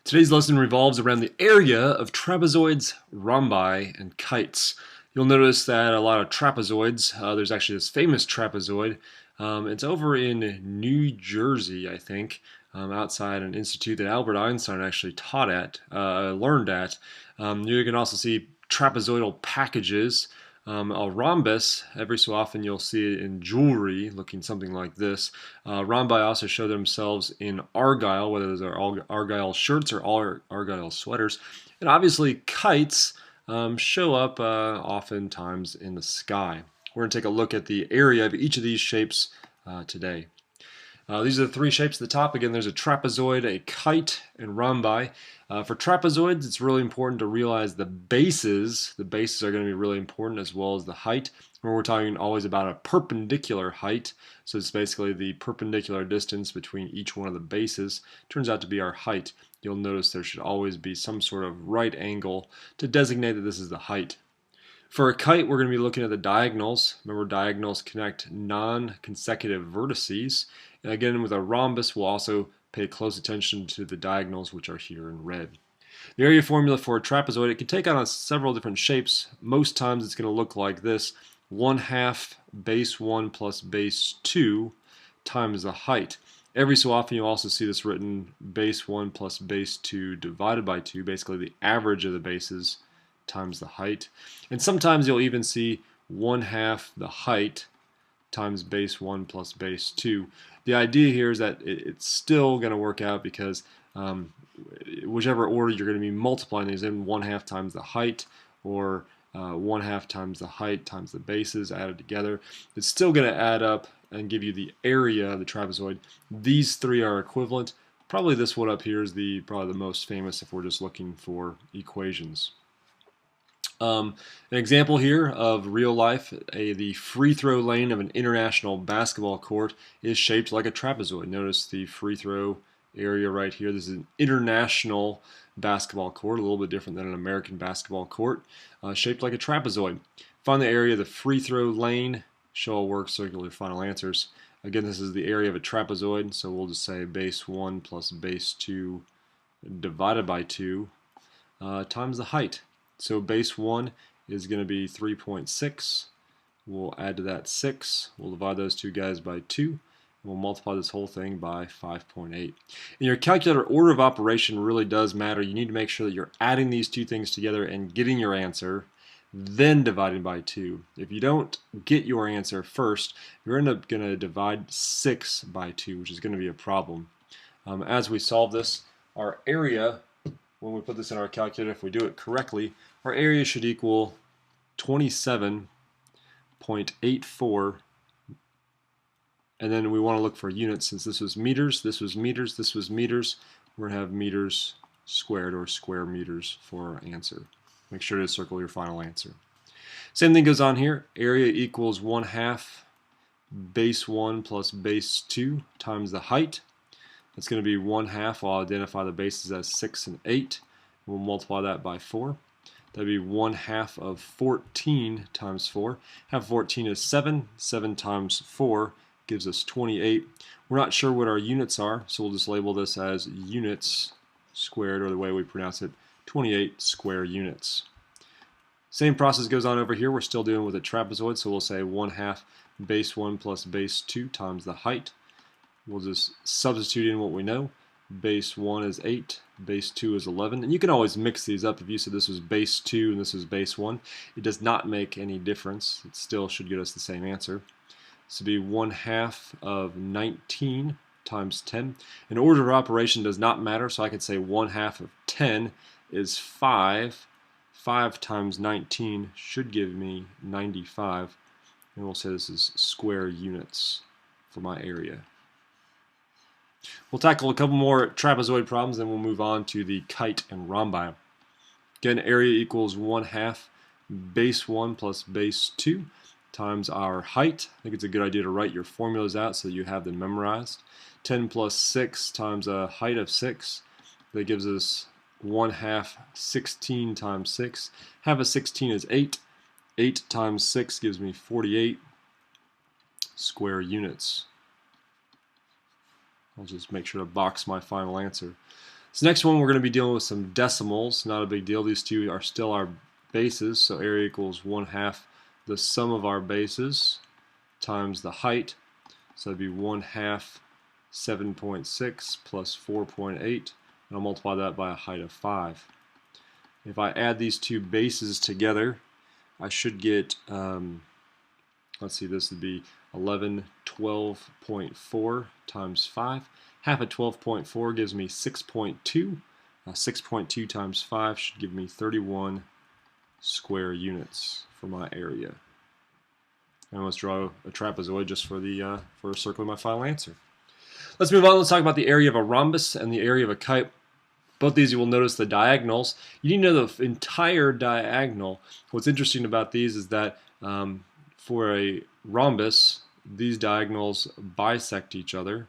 Today's lesson revolves around the area of trapezoids, rhombi, and kites. You'll notice that a lot of trapezoids, there's actually this famous trapezoid. It's over in New Jersey, I think, outside an institute that Albert Einstein actually learned at. You can also see trapezoidal packages. A rhombus, every so often you'll see it in jewelry looking something like this. Rhombi also show themselves in argyle, whether those are argyle shirts or argyle sweaters. And obviously kites show up oftentimes in the sky. We're going to take a look at the area of each of these shapes today. These are the three shapes at the top. Again, there's a trapezoid, a kite, and rhombi. For trapezoids, it's really important to realize the bases. The bases are going to be really important as well as the height. We're talking always about a perpendicular height. So it's basically the perpendicular distance between each one of the bases. Turns out to be our height. You'll notice there should always be some sort of right angle to designate that this is the height. For a kite, we're going to be looking at the diagonals. Remember, diagonals connect non-consecutive vertices. And again, with a rhombus, we'll also pay close attention to the diagonals, which are here in red. The area formula for a trapezoid, it can take on several different shapes. Most times it's going to look like this: 1/2 base 1 plus base 2 times the height. Every so often you'll also see this written base 1 plus base 2 divided by 2, basically the average of the bases times the height. And sometimes you'll even see 1/2 the height times base 1 plus base 2. The idea here is that it's still going to work out because whichever order you're going to be multiplying these in, 1/2 times the height or 1/2 times the height times the bases added together, it's still going to add up and give you the area of the trapezoid. These three are equivalent. Probably this one up here is probably the most famous if we're just looking for equations. An example here of real life, the free throw lane of an international basketball court is shaped like a trapezoid. Notice the free throw area right here. This is an international basketball court, a little bit different than an American basketball court, shaped like a trapezoid. Find the area of the free throw lane. Show all work, circle your final answers. Again, this is the area of a trapezoid, so we'll just say base 1 plus base 2 divided by 2 times the height. So base 1 is going to be 3.6. We'll add to that 6. We'll divide those two guys by 2. We'll multiply this whole thing by 5.8. In your calculator, order of operation really does matter. You need to make sure that you're adding these two things together and getting your answer, then dividing by 2. If you don't get your answer first, you're going to divide 6 by 2, which is going to be a problem. As we solve this, our area, when we put this in our calculator, if we do it correctly, our area should equal 27.84, and then we want to look for units. Since this was meters, this was meters, this was meters, we're going to have meters squared or square meters for our answer. Make sure to circle your final answer. Same thing goes on here. Area equals 1/2 base 1 plus base 2 times the height. That's going to be 1/2. I'll identify the bases as 6 and 8. We'll multiply that by 4. That'd be 1/2 of 14 times 4. Half of 14 is 7. 7 times 4 gives us 28. We're not sure what our units are, so we'll just label this as units squared, or the way we pronounce it, 28 square units. Same process goes on over here. We're still dealing with a trapezoid, so we'll say 1/2 base 1 plus base 2 times the height. We'll just substitute in what we know. Base 1 is 8, base 2 is 11. And you can always mix these up. If you said this was base 2 and this was base 1, it does not make any difference. It still should get us the same answer. This would be 1/2 of 19 times 10. An order of operation does not matter, so I could say 1/2 of 10 is 5. 5 times 19 should give me 95. And we'll say this is square units for my area. We'll tackle a couple more trapezoid problems, then we'll move on to the kite and rhombi. Again, area equals 1/2 base 1 plus base 2 times our height. I think it's a good idea to write your formulas out so you have them memorized. 10 plus 6 times a height of 6. That gives us 1/2 16 times 6. Half of 16 is 8. 8 times 6 gives me 48 square units. I'll just make sure to box my final answer. So next one, we're going to be dealing with some decimals. Not a big deal. These two are still our bases. So area equals 1/2 the sum of our bases times the height. So that'd be 1/2 7.6 plus 4.8. And I'll multiply that by a height of 5. If I add these two bases together, I should get, let's see, this would be 1112.4 times 5. Half of 12.4 gives me 6.2. 6.2 times 5 should give me 31 square units for my area. And let's draw a trapezoid just for circling my final answer. Let's move on. Let's talk about the area of a rhombus and the area of a kite. Both these you will notice the diagonals. You need to know the entire diagonal. What's interesting about these is that for a rhombus, these diagonals bisect each other.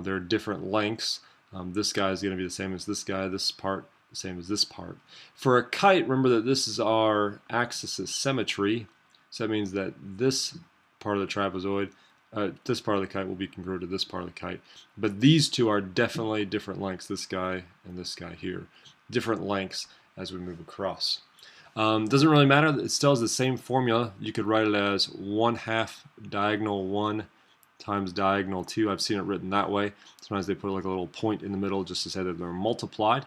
They're different lengths. This guy is going to be the same as this guy, this part the same as this part. For a kite, remember that this is our axis of symmetry. So that means that this part of the trapezoid, this part of the kite will be congruent to this part of the kite. But these two are definitely different lengths, this guy and this guy here. Different lengths as we move across. Doesn't really matter, it still has the same formula. You could write it as 1/2 diagonal 1 times diagonal 2. I've seen it written that way. Sometimes they put like a little point in the middle just to say that they're multiplied.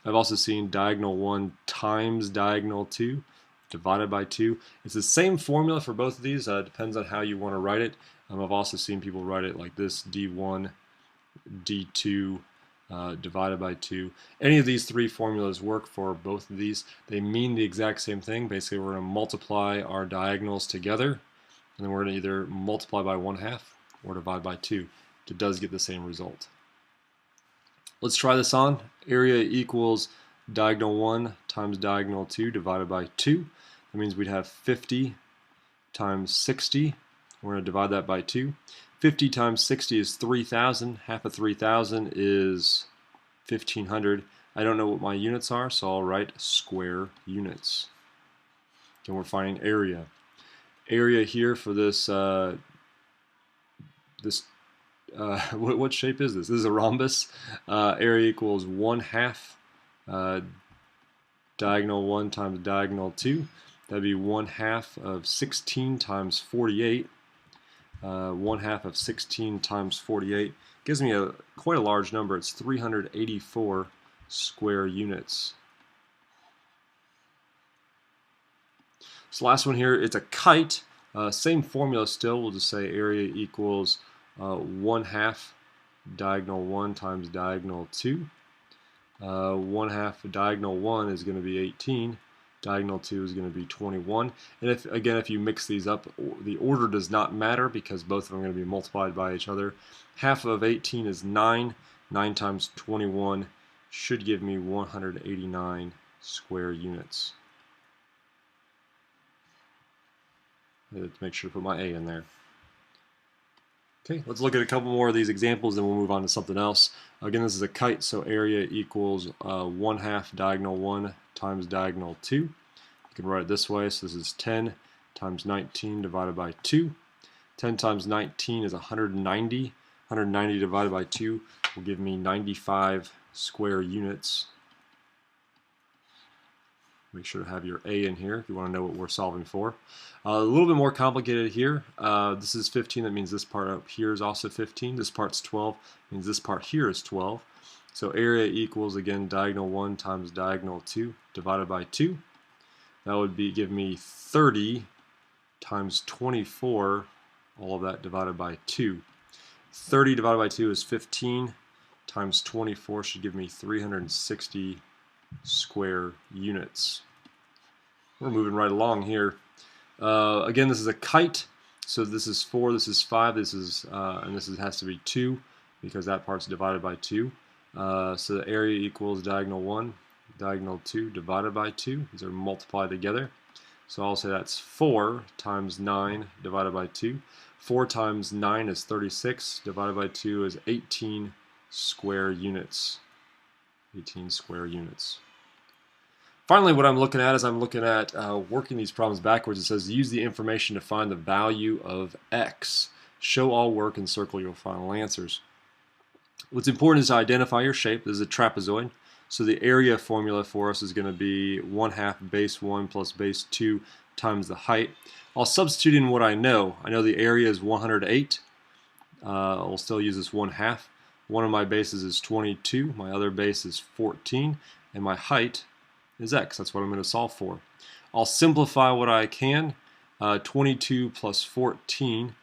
I've also seen diagonal 1 times diagonal 2 divided by 2. It's the same formula for both of these. Depends on how you want to write it. I've also seen people write it like this: d1, d2 divided by 2. Any of these three formulas work for both of these. They mean the exact same thing. Basically, we're going to multiply our diagonals together, and then we're going to either multiply by 1/2 or divide by 2. It does get the same result. Let's try this on. Area equals diagonal 1 times diagonal 2 divided by 2. That means we'd have 50 times 60. We're going to divide that by 2. 50 times 60 is 3,000. Half of 3,000 is 1,500. I don't know what my units are, so I'll write square units. And we're finding area. Area here for this, what shape is this? This is a rhombus. Area equals 1/2 diagonal 1 times diagonal 2. That'd be 1/2 of 16 times 48. 1/2 of 16 times 48 gives me quite a large number. It's 384 square units. This last one here, it's a kite. Same formula still. We'll just say area equals 1/2 diagonal 1 times diagonal 2. 1/2 diagonal 1 is going to be 18. Diagonal 2 is going to be 21. And if you mix these up, the order does not matter because both of them are going to be multiplied by each other. Half of 18 is 9. 9 times 21 should give me 189 square units. Let's make sure to put my A in there. Okay, let's look at a couple more of these examples, then we'll move on to something else. Again, this is a kite, so area equals 1/2 diagonal 1 times diagonal 2. You can write it this way, so this is 10 times 19 divided by 2. 10 times 19 is 190. 190 divided by 2 will give me 95 square units. Make sure to have your A in here if you want to know what we're solving for. A little bit more complicated here. This is 15. That means this part up here is also 15. This part's 12. Means this part here is 12. So area equals, again, diagonal 1 times diagonal 2 divided by 2. That would give me 30 times 24, all of that divided by 2. 30 divided by 2 is 15. Times 24 should give me 360 square units. We're moving right along here. Again, this is a kite, so this is 4, this is 5, this is and this has to be 2 because that part's divided by 2. So the area equals diagonal 1, diagonal 2 divided by 2. These are multiplied together. So I'll say that's 4 times 9 divided by 2. 4 times 9 is 36, divided by 2 is 18 square units. 18 square units. Finally, what I'm looking at is working these problems backwards. It says use the information to find the value of x. Show all work and circle your final answers. What's important is to identify your shape. This is a trapezoid. So the area formula for us is going to be 1/2 base 1 plus base 2 times the height. I'll substitute in what I know. I know the area is 108. I'll still use this 1/2. One of my bases is 22. My other base is 14. And my height is x. That's what I'm going to solve for. I'll simplify what I can. 22 plus 14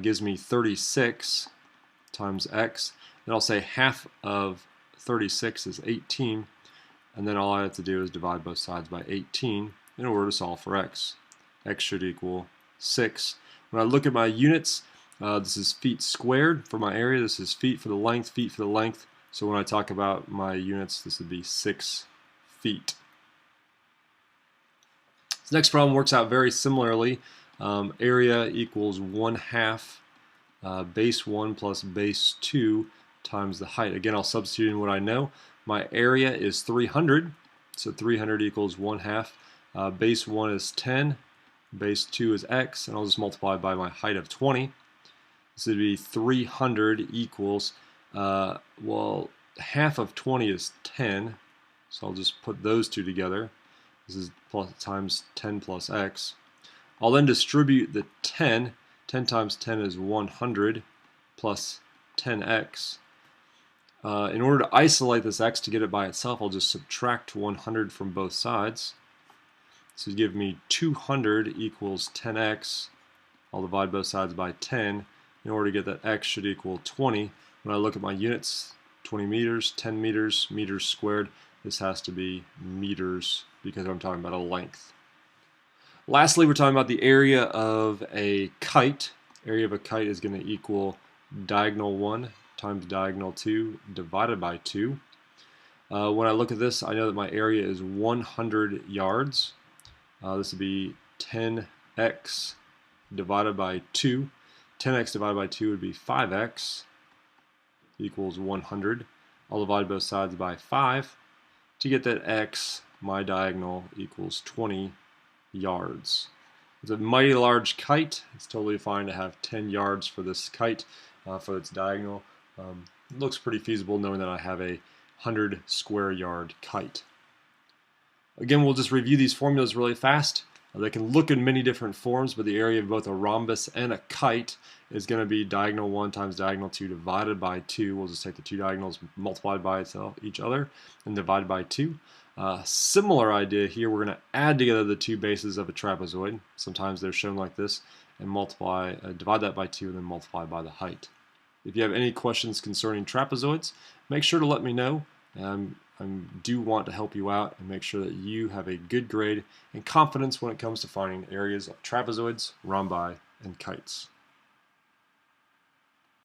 gives me 36 times x. Then I'll say half of 36 is 18, and then all I have to do is divide both sides by 18 in order to solve for x. X should equal 6. When I look at my units, this is feet squared for my area, this is feet for the length, feet for the length. So when I talk about my units, this would be 6 feet. This next problem works out very similarly. Area equals 1/2 base 1 plus base 2 times the height. Again, I'll substitute in what I know. My area is 300, so 300 equals 1/2. Base 1 is 10, base 2 is x, and I'll just multiply by my height of 20. This would be 300 equals, well, half of 20 is 10, so I'll just put those two together. This is plus times 10 plus x. I'll then distribute the 10. 10 times 10 is 100 plus 10x. In order to isolate this x to get it by itself, I'll just subtract 100 from both sides. This would give me 200 equals 10x. I'll divide both sides by 10 in order to get that x should equal 20. When I look at my units, 20 meters, 10 meters, meters squared, this has to be meters because I'm talking about a length. Lastly, we're talking about the area of a kite. Area of a kite is going to equal diagonal 1 times diagonal 2 divided by 2. When I look at this, I know that my area is 100 yards. This would be 10x divided by 2. 10x divided by 2 would be 5x equals 100. I'll divide both sides by 5 to get that x, my diagonal, equals 20 yards. It's a mighty large kite. It's totally fine to have 10 yards for this kite for its diagonal. It looks pretty feasible knowing that I have a 100 square yard kite. Again, we'll just review these formulas really fast. They can look in many different forms, but the area of both a rhombus and a kite is going to be diagonal 1 times diagonal 2 divided by 2. We'll just take the two diagonals multiplied by each other and divide by 2. Similar idea here, we're going to add together the two bases of a trapezoid. Sometimes they're shown like this, and divide that by 2 and then multiply by the height. If you have any questions concerning trapezoids, make sure to let me know. I do want to help you out and make sure that you have a good grade and confidence when it comes to finding areas of trapezoids, rhombi, and kites.